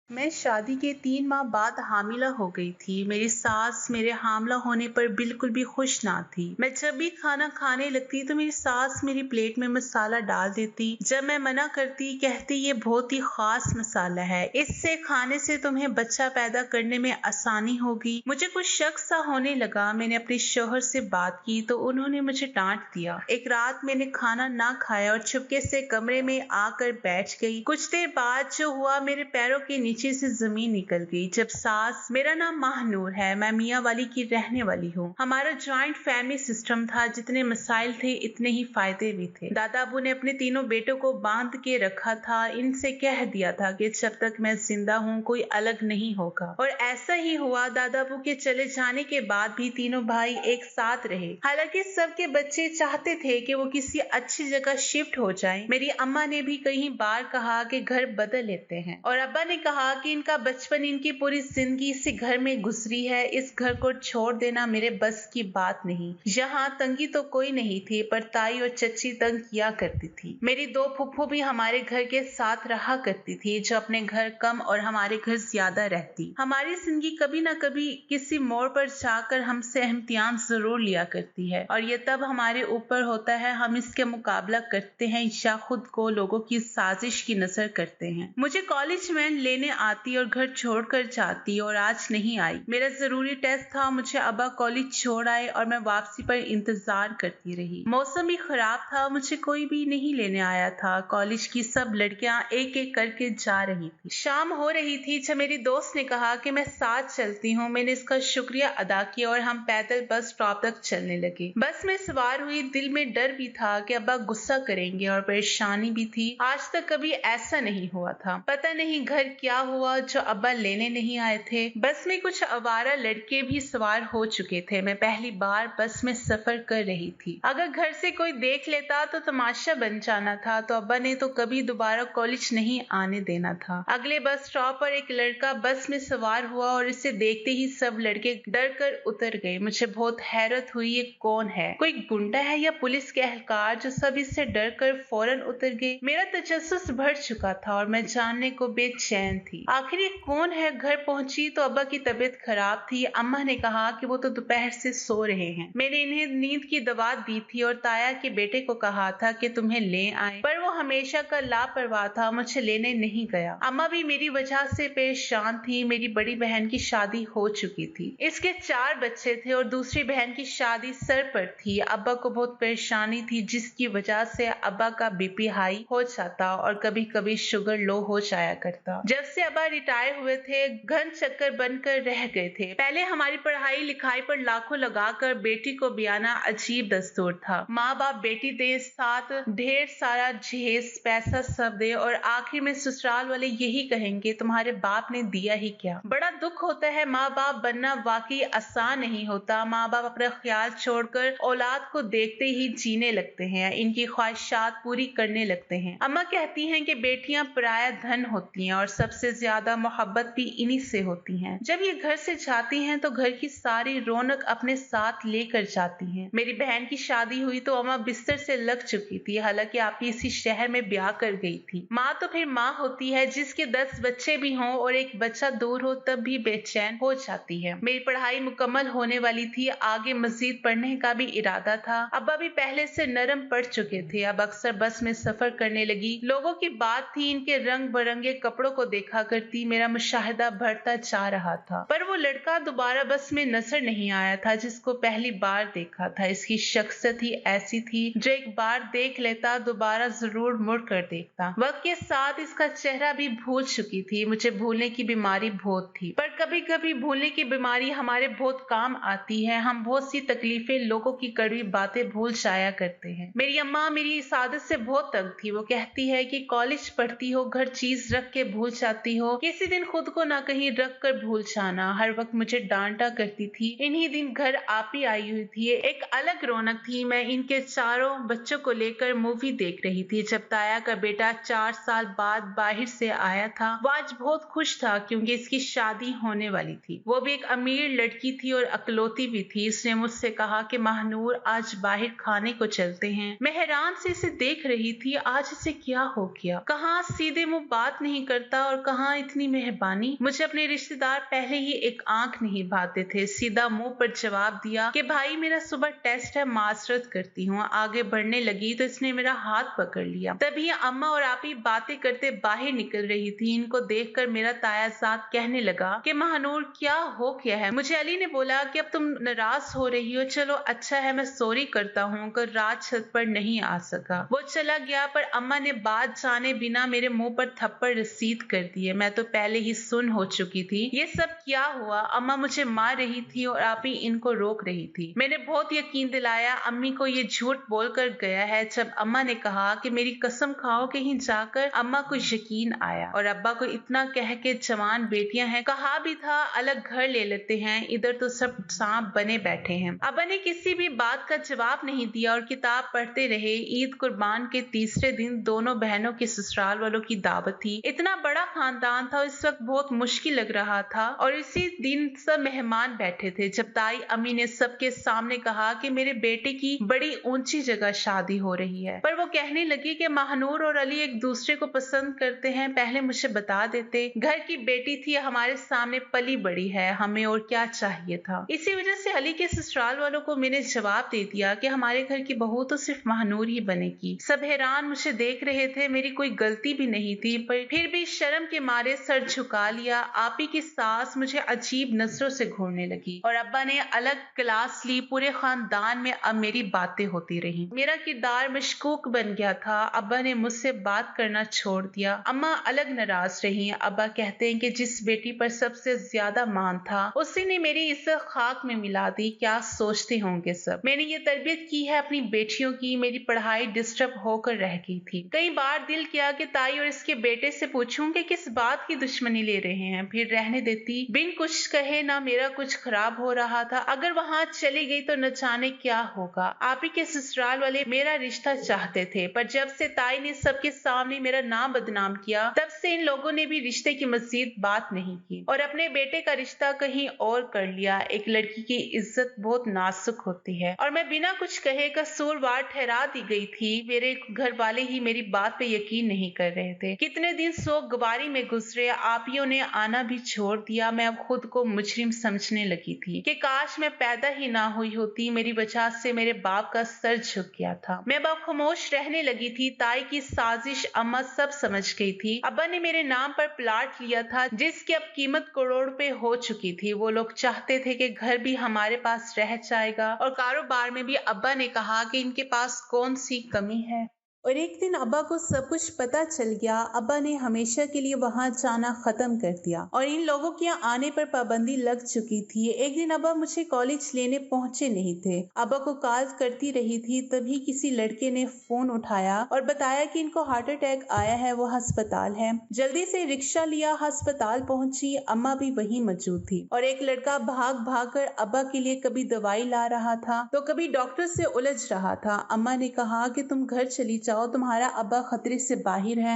मैं शादी के 3 माह बाद हामिला हो गई थी। मेरी सास मेरे हामला होने पर बिल्कुल भी खुश ना थी। मैं जब भी खाना खाने लगती तो मेरी सास मेरी प्लेट में मसाला डाल देती। जब मैं मना करती कहती ये बहुत ही खास मसाला है, इससे खाने से तुम्हें बच्चा पैदा करने में आसानी होगी। मुझे कुछ शक सा होने लगा। मैंने अपने शौहर से बात की तो उन्होंने मुझे डांट दिया। एक रात मैंने खाना ना खाया और चुपके से कमरे में आकर बैठ गई। कुछ देर बाद जो हुआ, मेरे पैरों के नीचे से जमीन निकल गई। जब सास, मेरा नाम महानूर है, मैं मियाँ वाली की रहने वाली हूँ। हमारा जॉइंट फैमिली सिस्टम था। जितने मसाइल थे इतने ही फायदे भी थे। दादा अबू ने अपने तीनों बेटों को बांध के रखा था। इनसे कह दिया था कि जब तक मैं जिंदा हूँ कोई अलग नहीं होगा, और ऐसा ही हुआ। दादा अबू के चले जाने के बाद भी तीनों भाई एक साथ रहे। हालांकि सबके बच्चे चाहते थे कि वो किसी अच्छी जगह शिफ्ट हो जाएं। मेरी अम्मा ने भी कई बार कहा कि घर बदल लेते हैं, और अब्बा ने कहा कि इनका बचपन, इनकी पूरी जिंदगी इसी घर में गुजरी है। इस घर को छोड़ देना मेरे बस की बात नहीं। यहाँ तंगी तो कोई नहीं थी, पर ताई और चच्ची तंग किया करती थी। मेरी 2 फुफ्फू भी हमारे घर के साथ रहा करती थी, जो अपने घर कम और हमारे घर ज्यादा रहती। हमारी जिंदगी कभी ना कभी किसी मोड़ पर जाकर हमसे इम्तिहान जरूर लिया करती है, और ये तब हमारे ऊपर होता है हम इसके मुकाबला करते हैं या खुद को लोगों की साजिश की नजर करते हैं। मुझे कॉलेज में लेने आती और घर छोड़कर जाती, और आज नहीं आई। मेरा जरूरी टेस्ट था। मुझे अब्बा कॉलेज छोड़ आए और मैं वापसी पर इंतजार करती रही। मौसम भी खराब था, मुझे कोई भी नहीं लेने आया था। कॉलेज की सब लड़कियां एक एक करके जा रही थी। शाम हो रही थी जब मेरी दोस्त ने कहा कि मैं साथ चलती हूँ। मैंने इसका शुक्रिया अदा किया और हम पैदल बस स्टॉप तक चलने लगे। बस में सवार हुई, दिल में डर भी था कि अब्बा गुस्सा करेंगे, और परेशानी भी थी। आज तक कभी ऐसा नहीं हुआ था। पता नहीं घर क्या हुआ जो अब्बा लेने नहीं आए थे। बस में कुछ आवारा लड़के भी सवार हो चुके थे। मैं पहली बार बस में सफर कर रही थी। अगर घर से कोई देख लेता तो तमाशा बन जाना था। तो अब्बा ने तो कभी दोबारा कॉलेज नहीं आने देना था। अगले बस स्टॉप पर एक लड़का बस में सवार हुआ, और इसे देखते ही सब लड़के डर कर उतर गए। मुझे बहुत हैरत हुई, ये कौन है? कोई गुंडा है या पुलिस के एहलकार जो सब इससे डर कर फौरन उतर गए? मेरा तजस्सुस बढ़ चुका था और मैं जानने को बेचैन थी। आखिर ये कौन है? घर पहुंची तो अब्बा की तबीयत खराब थी। अम्मा ने कहा कि वो तो दोपहर से सो रहे हैं। मैंने इन्हें नींद की दवा दी थी और ताया के बेटे को कहा था कि तुम्हें ले आए, पर वो हमेशा का लापरवाह था, मुझे लेने नहीं गया। अम्मा भी मेरी वजह से परेशान थी। मेरी बड़ी बहन की शादी हो चुकी थी। इसके 4 बच्चे थे और दूसरी बहन की शादी सर पर थी। अब्बा को बहुत परेशानी थी, जिसकी वजह से अब्बा का बीपी हाई हो जाता और कभी कभी शुगर लो हो जाया करता। जब से अब्बा रिटायर हुए थे, घन चक्कर बनकर रह गए थे। पहले हमारी पढ़ाई लिखाई पर लाखों लगाकर बेटी को ब्याना अजीब दस्तूर था। माँ बाप बेटी दे, साथ ढेर सारा जहेज, पैसा सब दे, और आखिर में ससुराल वाले यही कहेंगे तुम्हारे बाप ने दिया ही क्या। बड़ा दुख होता है। माँ बाप बनना वाकई आसान नहीं होता। माँ बाप अपना ख्याल छोड़कर औलाद को देखते ही जीने लगते हैं, इनकी ख्वाहिशात पूरी करने लगते हैं। अम्मा कहती हैं कि बेटियां पराया धन होती हैं और सबसे ज्यादा मोहब्बत भी इन्हीं से होती है। जब ये घर से जाती हैं तो घर की सारी रौनक अपने साथ लेकर जाती हैं। मेरी बहन की शादी हुई तो अम्मा बिस्तर से लग चुकी थी। हालांकि आप इसी शहर में ब्याह कर गई थी। माँ तो फिर माँ होती है, जिसके 10 बच्चे भी हों और एक बच्चा दूर हो तब भी बेचैन हो जाती है। मेरी पढ़ाई मुकम्मल होने वाली थी। आगे मजीद पढ़ने का भी इरादा था। अब्बा भी पहले से नरम पड़ चुके थे। अब अक्सर बस में सफर करने लगी। लोगों की बात थी, इनके रंग बिरंगे कपड़ों को देखा करती। मेरा मुशाहिदा बढ़ता जा रहा था, पर वो लड़का दोबारा बस में नजर नहीं आया था जिसको पहली बार देखा था। इसकी शख्सियत ही ऐसी थी जो एक बार देख लेता दोबारा जरूर मुड़ कर देखता। वक्त के साथ इसका चेहरा भी भूल चुकी थी। मुझे भूलने की बीमारी बहुत थी, पर कभी कभी भूलने की बीमारी हमारे बहुत काम आती है। हम बहुत सी तकलीफें, लोगों की कड़वी बातें भूल जाया करते हैं। मेरी अम्मा मेरी इस आदत से बहुत तंग थी। वो कहती है कि कॉलेज पढ़ती हो, घर चीज रख के भूल जाती हो, किसी दिन खुद को ना कहीं रख कर भूल जाना। हर वक्त मुझे डांटा करती थी। इन्हीं दिन घर आप ही आई हुई थी। एक अलग रौनक थी। मैं इनके चारों बच्चों को लेकर मूवी देख रही थी। जब ताया का बेटा 4 साल बाद बाहर से आया था, वो आज बहुत खुश था क्योंकि इसकी शादी होने वाली थी। वो भी एक अमीर लड़की थी और अकलौती भी थी। इसने मुझसे कहा कि महानूर आज बाहर खाने को चलते हैं। मैं हैरान से इसे देख रही थी। आज इसे क्या हो गया? कहाँ सीधे मुंह बात नहीं करता और कहाँ इतनी मेहरबानी। मुझे अपने रिश्तेदार पहले ही एक आंख नहीं भाते थे। सीधा मुंह पर जवाब दिया कि भाई मेरा सुबह टेस्ट है, माजरत करती हूँ। आगे बढ़ने लगी तो इसने मेरा हाथ पकड़ लिया। तभी अम्मा और आपी बातें करते बाहर निकल रही थी। इनको देखकर मेरा तायाजाद कहने लगा कि महानूर क्या हो गया है? मुझे अली ने बोला कि अब तुम नाराज हो रही हो। चलो अच्छा है, मैं सॉरी करता हूँ कल रात छत पर नहीं आ सका। वो चला गया पर अम्मा ने बात जाने बिना मेरे मुंह पर थप्पड़ रसीद कर दिए। मैं तो पहले ही सुन हो चुकी थी। ये सब क्या हुआ? अम्मा मुझे मार रही थी और आपी इनको रोक रही थी। मैंने बहुत यकीन दिलाया अम्मी को ये झूठ बोलकर गया है। जब अम्मा ने कहा कि मेरी कसम खाओ, कहीं जाकर अम्मा को यकीन आया और अब्बा को इतना कह के जवान बेटियां हैं, कहा भी था अलग घर ले लेते हैं, इधर तो सब सांप बने बैठे हैं। अब्बा ने किसी भी बात का जवाब नहीं दिया और किताब पढ़ते रहे। ईद कुर्बान के तीसरे दिन दोनों बहनों के ससुराल वालों की दावत थी। इतना बड़ा खानदान था, इस वक्त बहुत मुश्किल लग रहा था और इसी दिन सब मेहमान बैठे थे जब ताई अम्मी ने सबके सामने कहा कि मेरे बेटे की बड़ी ऊंची जगह शादी हो रही है। पर वो कहने लगी कि महानूर और अली एक दूसरे को पसंद करते हैं, पहले मुझे बता देते। घर की बेटी थी, हमारे सामने पली बड़ी है, हमें और क्या चाहिए था। इसी वजह से अली के ससुराल वालों को मैंने जवाब दे दिया कि हमारे घर की बहू तो सिर्फ महानूर ही बनेगी। सब हैरान मुझे देख रहे थे। मेरी कोई गलती भी नहीं थी पर फिर भी शर्म के मारे सर झुका लिया। आपी की सास मुझे अजीब नजरों से घूरने लगी और अब्बा ने अलग क्लास ली। पूरे खानदान में अब मेरी बातें होती रही। मेरा किरदार मशकूक बन गया था। अब्बा ने मुझसे बात करना छोड़ दिया। अम्मा अलग नाराज रही। अब्बा कहते हैं कि जिस बेटी पर सबसे ज्यादा मान था उसी ने मेरी इज्जत खाक में मिला दी। क्या सोचते होंगे सब। मैंने ये तरबियत की है अपनी बेटियों की। मेरी पढ़ाई डिस्टर्ब होकर रह गई थी। कई बार दिल किया कि ताई और इसके बेटे से पूछूं कि किस बात की दुश्मनी ले रहे हैं, फिर रहने देती। बिन कुछ कहे ना मेरा कुछ खराब हो रहा था। अगर वहां चली गई तो न जाने क्या होगा। आप ही के ससुराल वाले मेरा रिश्ता चाहते थे पर जब से ताई ने सबके सामने मेरा नाम बदनाम किया तब से इन लोगों ने भी रिश्ते की मजीद बात नहीं की और अपने बेटे का रिश्ता कहीं और कर लिया। एक लड़की की इज्जत बहुत नाजुक होती है और मैं बिना कुछ कहे कसूरवार ठहरा दी गई थी। मेरे घर वाले ही मेरी बात पे यकीन नहीं कर रहे थे। कितने दिन सोगवारी में गुजरे। आपियों ने आना भी छोड़ दिया। मैं अब खुद को मुजरिम समझने लगी थी कि काश मैं पैदा ही ना हुई होती। मेरी वजह से मेरे बाप का सर झुक गया था। मैं अब खामोश रहने लगी थी। ताई की साजिश अम्मा सब समझ गई थी। अब्बा ने मेरे नाम पर प्लाट लिया था जिसकी अब कीमत करोड़ रुपए हो चुकी थी। वो लोग चाहते थे कि घर भी हमारे पास रह जाएगा और कारोबार में भी अब्बा ने कहा कि इनके पास कौन सी कमी है। और एक दिन अब्बा को सब कुछ पता चल गया। अब्बा ने हमेशा के लिए वहां जाना खत्म कर दिया और इन लोगों के यहाँ आने पर पाबंदी लग चुकी थी। एक दिन अब्बा मुझे कॉलेज लेने पहुंचे नहीं थे। अब्बा को कॉल करती रही थी, तभी किसी लड़के ने फोन उठाया और बताया कि इनको हार्ट अटैक आया है, वो अस्पताल है। जल्दी से रिक्शा लिया, अस्पताल पहुंची। अम्मा भी वहीं मौजूद थी और एक लड़का भाग भाग कर अब्बा के लिए कभी दवाई ला रहा था तो कभी डॉक्टर से उलझ रहा था। अम्मा ने कहा कि तुम घर चली जाओ, तुम्हारा अब्बा खतरे से बाहर है।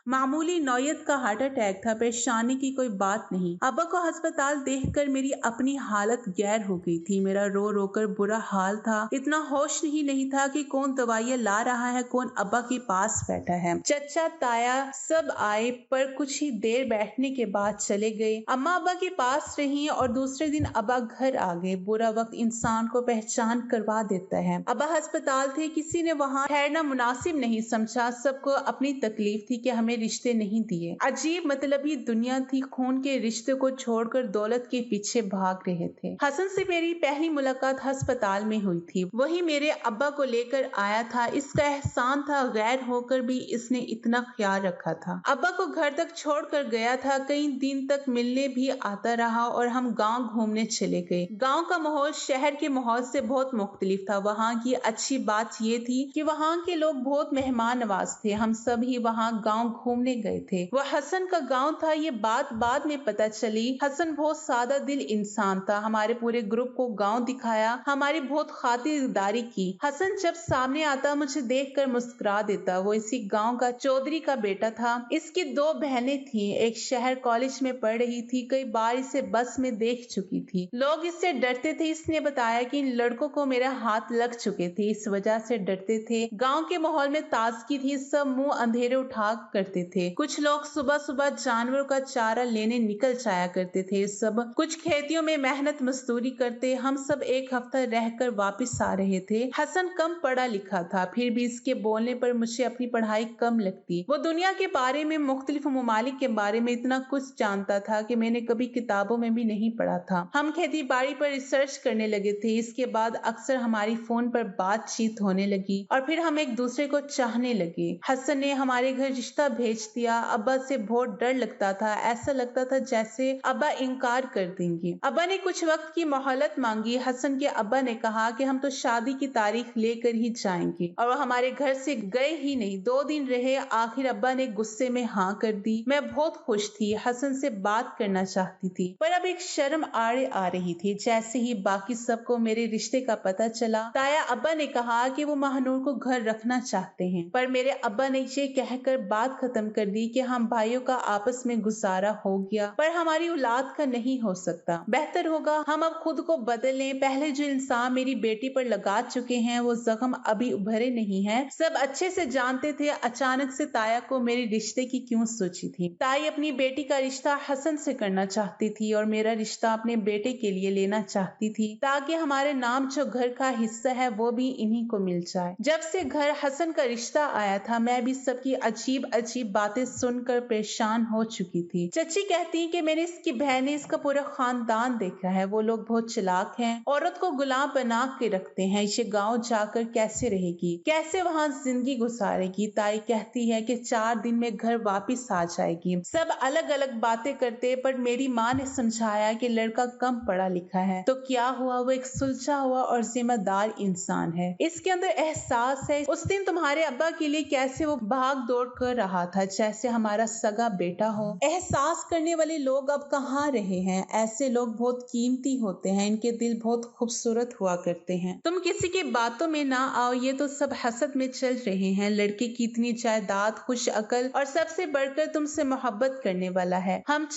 मामूली नौयत का हार्ट अटैक था, परेशानी की कोई बात नहीं। अब्बा को अस्पताल देखकर मेरी अपनी हालत गैर हो गई थी। मेरा रो रो कर बुरा हाल था। इतना होश नहीं था कि कौन दवाइयाँ ला रहा है, कौन अब्बा के पास बैठा है। चचा ताया सब आए पर कुछ ही देर बैठने के बाद चले गए। अम्मा अब्बा के पास रही और दूसरे दिन अब्बा घर आ गए। बुरा वक्त इंसान को पहचान करवा देता है। अब्बा अस्पताल थे, किसी ने वहाँ ठहरना मुनासिब नहीं समझा। सबको अपनी तकलीफ थी कि हमें रिश्ते नहीं दिए। अजीब मतलबी दुनिया थी। खून के रिश्ते को छोड़कर दौलत के पीछे भाग रहे थे। हसन से मेरी पहली मुलाकात अस्पताल में हुई थी। वही मेरे अब्बा को लेकर आया था। इसका एहसान था, गैर होकर भी इसने इतना ख्याल रखा था। अब्बा को घर तक छोड़कर गया था। कई दिन तक मिलने भी आता रहा और हम गांव घूमने चले गए। गांव का माहौल शहर के माहौल से बहुत मुख्तलिफ था। वहाँ की अच्छी बात ये थी कि वहाँ के लोग बहुत बहुत मेहमान नवाज थे। हम सब ही वहाँ गांव घूमने गए थे। वो हसन का गांव था, ये बात बाद में पता चली। हसन बहुत सादा दिल इंसान था। हमारे पूरे ग्रुप को गांव दिखाया, हमारी बहुत खातिरदारी की। हसन जब सामने आता मुझे देखकर मुस्कुरा देता। वो इसी गांव का चौधरी का बेटा था। इसकी 2 बहनें थी, एक शहर कॉलेज में पढ़ रही थी, कई बार इसे बस में देख चुकी थी। लोग इससे डरते थे। इसने बताया कि इन लड़कों को मेरे हाथ लग चुके थे, इस वजह से डरते थे। गांव के माहौल में ताजगी थी, सब मुंह अंधेरे उठा करते थे। कुछ लोग सुबह सुबह जानवरों का चारा लेने निकल जाया करते थे। सब कुछ खेतियों में मेहनत मजदूरी करते। हम सब एक हफ्ता रहकर वापस आ रहे थे। हसन कम पढ़ा लिखा था, फिर भी इसके बोलने पर मुझे अपनी पढ़ाई कम लगती। वो दुनिया के बारे में, मुख्तलिफ ममालिक के बारे में इतना कुछ जानता था कि मैंने कभी किताबों में भी नहीं पढ़ा था। हम खेती बाड़ी पर रिसर्च करने लगे थे। इसके बाद अक्सर हमारी फोन पर बातचीत होने लगी और फिर हम एक दूसरे को चाहने लगे। हसन ने हमारे घर रिश्ता भेज दिया। अब्बा से बहुत डर लगता था, ऐसा लगता था जैसे अब्बा इनकार कर देंगे। अब्बा ने कुछ वक्त की मोहलत मांगी। हसन के अब्बा ने कहा कि हम तो शादी की तारीख लेकर ही जाएंगे, और वो हमारे घर से गए ही नहीं। 2 दिन रहे, आखिर अब्बा ने गुस्से में हाँ कर दी। मैं बहुत खुश थी, हसन से बात करना चाहती थी, पर अब एक शर्म आड़े आ रही थी। जैसे ही बाकी सबको मेरे रिश्ते का पता चला, ताया अब्बा ने कहा कि वो महानूर को घर रखना चाहते हैं, पर मेरे अब्बा ने ये कहकर बात खत्म कर दी कि हम भाइयों का आपस में गुजारा हो गया, पर हमारी औलाद का नहीं हो सकता। बेहतर होगा हम अब खुद को बदल लें। पहले जो इंसान मेरी बेटी पर लगा चुके हैं, वो जख्म अभी उभरे नहीं है। सब अच्छे से जानते थे, अचानक से ताया को मेरे रिश्ते की क्यों सोची थी। ताई अपनी बेटी का रिश्ता हसन से करना चाहती थी और मेरा रिश्ता अपने बेटे के लिए लेना चाहती थी, ताकि हमारे नाम जो घर का हिस्सा है वो भी इन्हीं को मिल जाए। जब से घर हसन का रिश्ता आया था, मैं भी सबकी अजीब अजीब बातें सुनकर परेशान हो चुकी थी। चची कहती कि मैंने इसकी बहन ने इसका पूरा खानदान देखा है, वो लोग बहुत चालाक हैं, औरत को गुलाम बना के रखते हैं। इसे गांव जाकर कैसे रहेगी, कैसे वहाँ जिंदगी गुजारेगी। ताई कहती है कि 4 दिन में घर वापस आ जाएगी। सब अलग अलग बातें करते, पर मेरी माँ ने समझाया कि लड़का कम पढ़ा लिखा है तो क्या हुआ, वो एक सुलझा हुआ और जिम्मेदार इंसान है, इसके अंदर एहसास है। उस दिन तुम्हारे अब्बा के लिए कैसे वो भाग दौड़ कर रहा था, जैसे हमारा सगा बेटा हो। एहसास करने वाले लोग अब कहाँ रहे हैं। ऐसे लोग बहुत कीमती होते हैं, इनके दिल बहुत खूबसूरत हुआ करते हैं। तुम किसी की बातों में ना आओ, ये तो सब हसद में चल रहे हैं। लड़के की इतनी जायदाद, खुश अकल और सबसे बढ़कर तुमसे मोहब्बत करने वाला है। हम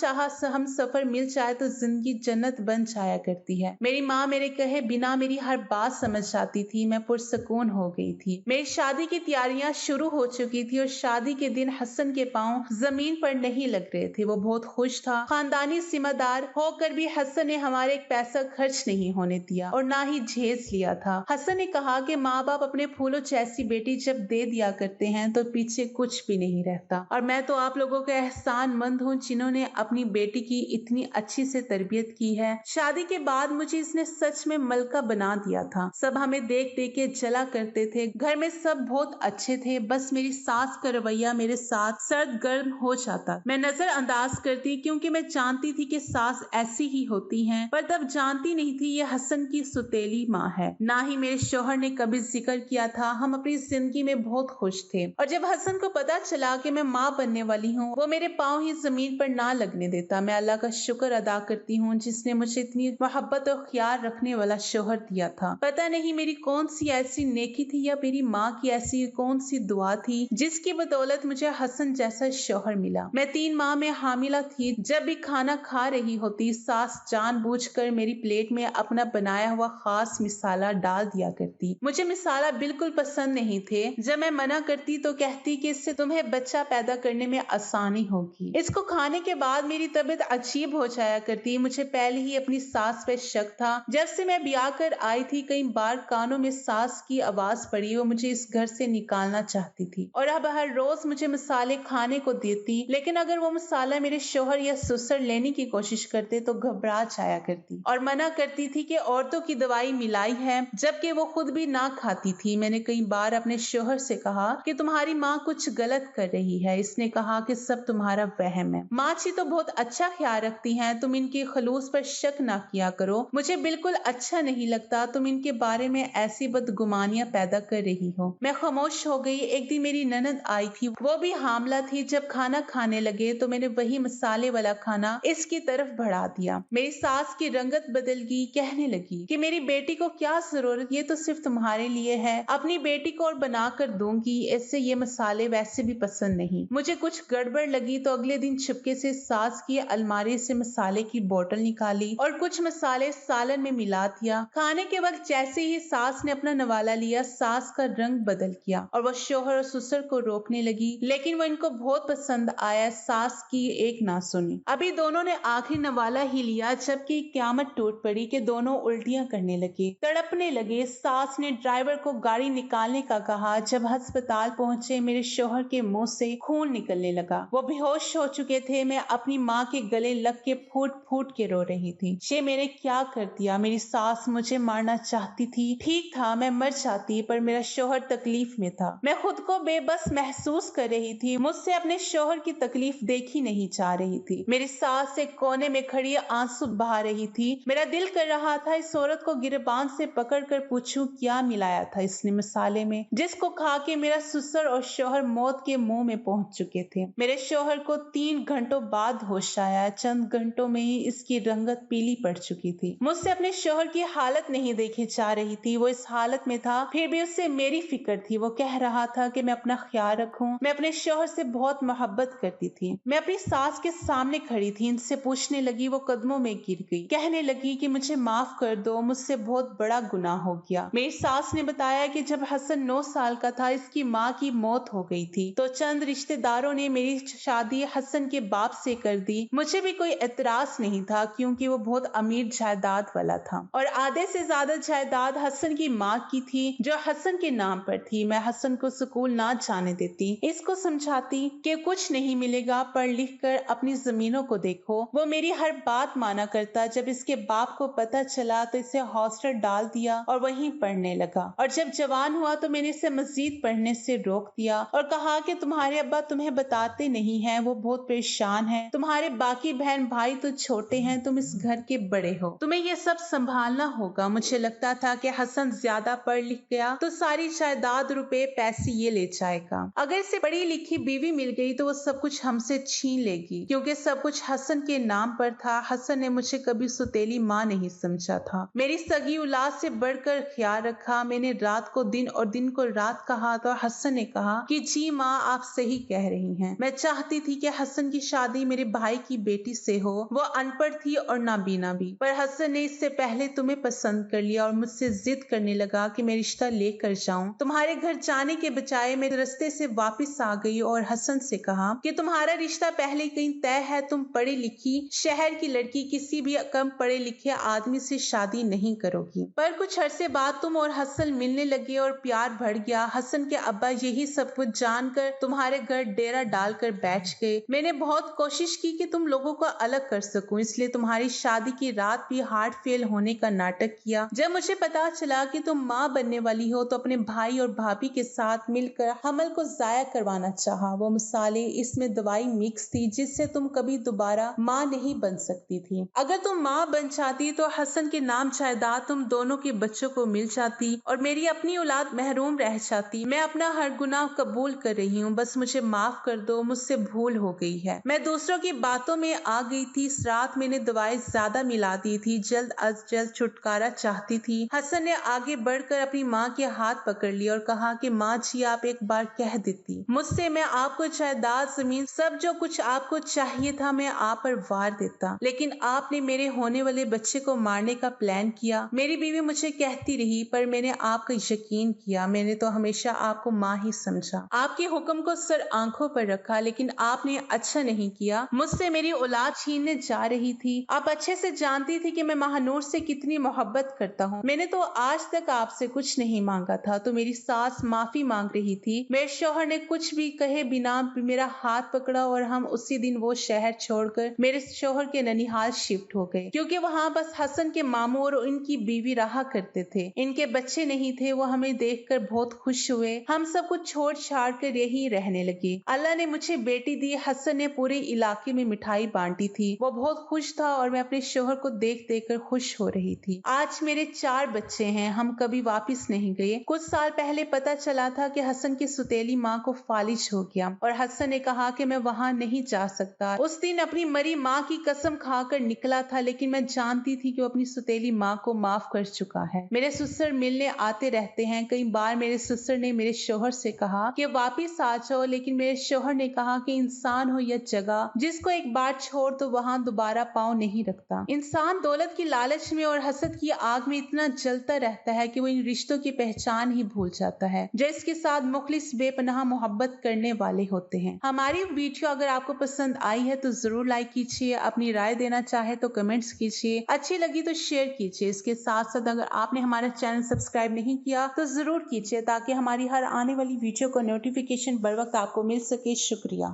सफर मिल जाए तो जिंदगी जन्नत बन जाया करती है। मेरी माँ मेरे कहे बिना मेरी हर बात समझ जाती थी। मैं पुरसकून हो गई थी। मेरी शादी की तैयारियां शुरू हो चुकी थी और शादी के दिन हसन के पांव जमीन पर नहीं लग रहे थे। वो बहुत खुश था। खानदानी जिम्मेदार होकर भी हसन ने हमारे एक पैसा खर्च नहीं होने दिया और ना ही झेज लिया था। हसन ने कहा कि माँ बाप अपने फूलों जैसी बेटी जब दे दिया करते हैं तो पीछे कुछ भी नहीं रहता, और मैं तो आप लोगों का एहसानमंद हूँ जिन्होंने अपनी बेटी की इतनी अच्छी से तरबियत की है। शादी के बाद मुझे इसने सच में मलका बना दिया था। सब हमें देख देख के जला करते थे। घर में सब बहुत अच्छे थे, बस मेरी सास का रवैया मेरे साथ सर्द गर्म हो जाता। मैं नजरअंदाज करती क्योंकि मैं जानती थी कि सास ऐसी ही होती हैं, पर तब जानती नहीं थी ये हसन की सुतेली माँ है। ना ही मेरे शौहर ने कभी जिक्र किया था। हम अपनी जिंदगी में बहुत खुश थे, और जब हसन को पता चला कि मैं माँ बनने वाली हूँ, वो मेरे पाँव ही जमीन पर ना लगने देता। मैं अल्लाह का शुक्र अदा करती हूँ जिसने मुझे इतनी मोहब्बत और ख्याल रखने वाला शौहर दिया था। पता नहीं मेरी कौन सी ऐसी नेकी थी या मेरी माँ की ऐसी कौन सी दुआ थी जिसकी बदौलत मुझे हसन जैसा शौहर मिला। मैं 3 माह में हामिला थी। जब भी खाना खा रही होती, सास जानबूझकर मेरी प्लेट में अपना बनाया हुआ खास मिसाला डाल दिया करती। मुझे मिसाला बिल्कुल पसंद नहीं थे। जब मैं मना करती तो कहती कि इससे तुम्हें बच्चा पैदा करने में आसानी होगी। इसको खाने के बाद मेरी तबीयत अजीब हो जाया करती। मुझे पहले ही अपनी सास पे शक था। जब से मैं ब्याह कर आई थी, कई बार कानों में सास की आवाज पड़ी। वो मुझे इस घर से निकालना चाहती थी और अब हर रोज मुझे मसाले खाने को देती, लेकिन अगर वो मसाला मेरे शौहर या ससुर लेने की कोशिश करते तो घबरा जाया करती और मना करती थी कि औरतों की दवाई मिलाई है, जबकि वो खुद भी ना खाती थी। मैंने कई बार अपने शौहर से कहा कि तुम्हारी माँ कुछ गलत कर रही है। इसने कहा कि सब तुम्हारा वहम है। माँ जी तो बहुत अच्छा ख्याल रखती हैं, तुम इनके खलूस पर शक ना किया करो। मुझे बिल्कुल अच्छा नहीं लगता, तुम इनके बारे में ऐसी बदगुमानियां पैदा कर रही हो। मैं खामोश होश हो गई। एक दिन मेरी ननद आई थी, वो भी हामला थी। जब खाना खाने लगे तो मैंने वही मसाले वाला खाना इसकी तरफ बढ़ा दिया। मेरी सास की रंगत बदल गई, कहने लगी कि मेरी बेटी को क्या जरूरत, ये तो सिर्फ तुम्हारे लिए है, अपनी बेटी को और बना कर दूंगी, इससे ये मसाले वैसे भी पसंद नहीं। मुझे कुछ गड़बड़ लगी तो अगले दिन चुपके से सास की अलमारी से मसाले की बोतल निकाली और कुछ मसाले सालन में मिला दिया। खाने के वक्त जैसे ही सास ने अपना नवाला लिया, सास का रंग बदल गया और वह शोहर और ससुर को रोकने लगी, लेकिन वो इनको बहुत पसंद आया। सास की एक ना सुनी। अभी दोनों ने आखिरी नवाला ही लिया, जबकि क्यामत टूट पड़ी कि दोनों उल्टियां करने लगे, तड़पने लगे। सास ने ड्राइवर को गाड़ी निकालने का कहा। जब अस्पताल पहुंचे, मेरे शोहर के मुंह से खून निकलने लगा। वो बेहोश हो चुके थे। मैं अपनी माँ के गले लग के फूट फूट के रो रही थी। ये मैंने क्या कर दिया? मेरी सास मुझे मारना चाहती थी। ठीक था, मैं मर जाती, पर मेरा शोहर तकलीफ में था। मैं खुद को बेबस महसूस कर रही थी। मुझसे अपने शोहर की तकलीफ देखी नहीं जा रही थी। मेरी सास एक कोने में खड़ी आंसू बहा रही थी। मेरा दिल कर रहा था इस औरत को गिरबान से पकड़कर पूछूं क्या मिलाया था इसने मसाले में, जिसको खा के मेरा ससुर और शोहर मौत के मुंह में पहुंच चुके थे। मेरे शोहर को 3 घंटों बाद होश आया। चंद घंटों में ही इसकी रंगत पीली पड़ चुकी थी। मुझसे अपने शोहर की हालत नहीं देखी जा रही थी। वो इस हालत में था, फिर भी उससे मेरी फिक्र थी। वो कह रहा था कि मैं अपना ख्याल रखूं। मैं अपने शोहर से बहुत मोहब्बत करती थी। मैं अपनी सास के सामने खड़ी थी, इनसे पूछने लगी। वो कदमों में गिर गई, कहने लगी कि मुझे माफ कर दो, मुझसे बहुत बड़ा गुनाह हो गया। मेरी सास ने बताया कि जब हसन 9 साल का था, इसकी माँ की मौत हो गई थी, तो चंद रिश्तेदारों ने मेरी शादी हसन के बाप से कर दी। मुझे भी कोई एतराज नहीं था, क्योंकि वो बहुत अमीर जायदाद वाला था और आधे से ज्यादा जायदाद हसन की माँ की थी, जो हसन के नाम पर थी। मैं हसन को स्कूल ना जाने देती, इसको समझाती कि कुछ नहीं मिलेगा, पढ़ लिख कर अपनी जमीनों को देखो। वो मेरी हर बात माना करता। जब इसके बाप को पता चला तो इसे हॉस्टल डाल दिया और वहीं पढ़ने लगा। और जब जवान हुआ तो मैंने इसे मजीद पढ़ने से रोक दिया और कहा कि तुम्हारे अब्बा तुम्हें बताते नहीं हैं, वो बहुत परेशान है। तुम्हारे बाकी बहन भाई तो छोटे हैं, तुम इस घर के बड़े हो, तुम्हें ये सब संभालना होगा। मुझे लगता था कि हसन ज्यादा पढ़ लिख गया तो सारी जायदाद रुपए पैसे ये ले जाएगा। अगर इसे पढ़ी लिखी बीवी मिल गई तो वो सब कुछ हमसे छीन लेगी, क्योंकि सब कुछ हसन के नाम पर था। हसन ने मुझे कभी सुतेली माँ नहीं समझा था। मेरी सगी औलाद से बढ़कर ख्याल रखा। मैंने रात को दिन और दिन को रात कहा तो हसन ने कहा कि जी माँ, आप सही कह रही हैं। मैं चाहती थी कि हसन की शादी मेरे भाई की बेटी से हो। वो अनपढ़ थी और नाबीना भी, पर हसन ने इससे पहले तुम्हें पसंद कर लिया और मुझसे जिद करने लगा कि मैं रिश्ता लेकर जाऊं। तुम्हारे घर जाने के बजाय मैं रास्ते से वापस आ गई और हसन से कहा कि तुम्हारा रिश्ता पहले कहीं तय है। तुम पढ़ी लिखी शहर की लड़की किसी भी कम पढ़े लिखे आदमी से शादी नहीं करोगी। पर कुछ अरसे बाद तुम और हसन मिलने लगे और प्यार बढ़ गया। हसन के अब्बा यही सब कुछ जानकर तुम्हारे घर डेरा डालकर बैठ गए। मैंने बहुत कोशिश की कि तुम लोगों को अलग कर सकूं, इसलिए तुम्हारी शादी की रात भी हार्ट फेल होने का नाटक किया। जब मुझे पता चला कि तुम माँ बनने वाली हो तो अपने भाई और भाभी के साथ मिलकर हमल को जाया करवाना चाहा। वो मसाले, इसमें दवाई मिक्स थी जिससे तुम कभी दोबारा माँ नहीं बन सकती थी। अगर तुम माँ बन जाती तो हसन के नाम जायदाद तुम दोनों के बच्चों को मिल जाती और मेरी अपनी औलाद महरूम रह जाती। मैं अपना हर गुनाह कबूल कर रही हूँ, बस मुझे माफ कर दो, मुझसे भूल हो गई है। मैं दूसरों की बातों में आ गई थी। इस रात मैंने दवाई ज्यादा मिला दी थी, जल्द अज जल्द छुटकारा चाहती थी। हसन ने आगे बढ़कर अपनी माँ के हाथ पकड़ लिया और कहा कि माँ जी, आप एक बार कह देती मुझसे, मैं आपको जायदाद, जमीन, सब जो कुछ आपको चाहिए था मैं आप पर वार देता, लेकिन आपने मेरे होने वाले बच्चे को मारने का प्लान किया। मेरी बीवी मुझे कहती रही, पर मैंने आपका यकीन किया। मैंने तो हमेशा आपको माँ ही समझा, आपके हुक्म को सर आंखों पर रखा, लेकिन आपने अच्छा नहीं किया। मुझसे मेरी औलाद छीनने जा रही थी। आप अच्छे से जानती थी कि मैं महानूर से कितनी मोहब्बत करता हूँ। मैंने तो आज तक आपसे कुछ नहीं मांगा था। तो मेरी सास माफी मांग रही थी। मेरे शौहर ने कुछ भी कहे बिना मेरा हाथ पकड़ा और हम उसी दिन वो शहर छोड़कर मेरे शौहर के ननिहाल शिफ्ट हो गए, क्योंकि वहाँ बस हसन के मामू और उनकी बीवी रहा करते थे। इनके बच्चे नहीं थे। वो हमें देखकर बहुत खुश हुए। हम सब कुछ छोड़ छाड़ कर यही रहने लगे। अल्लाह ने मुझे बेटी दी। हसन ने पूरे इलाके में मिठाई बांटी थी। वो बहुत खुश था और मैं अपने शौहर को देख देख कर खुश हो रही थी। आज मेरे 4 बच्चे हैं। हम कभी वापस नहीं गए। कुछ साल पहले पता चला था कि हसन की सुतेली माँ को फालिज हो गया और हसन ने कहा कि मैं वहाँ नहीं जा सकता। उस दिन अपनी मरी माँ की कसम खाकर निकला था, लेकिन मैं जानती थी कि वो अपनी सुतेली माँ को माफ कर चुका है। मेरे ससुर मिलने आते रहते हैं। कई बार मेरे ससुर ने मेरे शोहर से कहा कि वापिस आ जाओ, लेकिन मेरे शोहर ने कहा कि इंसान हो या जगह, जिसको एक बार छोड़ तो वहाँ दोबारा पाँव नहीं रखता। इंसान दौलत की लालच में और हसद की आग में इतना जलता रहता है कि वो इन रिश्तों की पहचान ही भूल जाता है जो इसके साथ मुखलिस बेपनाह मोहब्बत करने वाले होते हैं। हमारी वीडियो अगर आपको पसंद आई है तो जरूर लाइक कीजिए, अपनी राय देना चाहे तो कमेंट्स कीजिए, अच्छी लगी तो शेयर कीजिए। इसके साथ साथ अगर आपने हमारा चैनल सब्सक्राइब नहीं किया तो जरूर कीजिए ताकि हमारी हर आने वाली वीडियो का नोटिफिकेशन बर वक्त आपको मिल सके। शुक्रिया।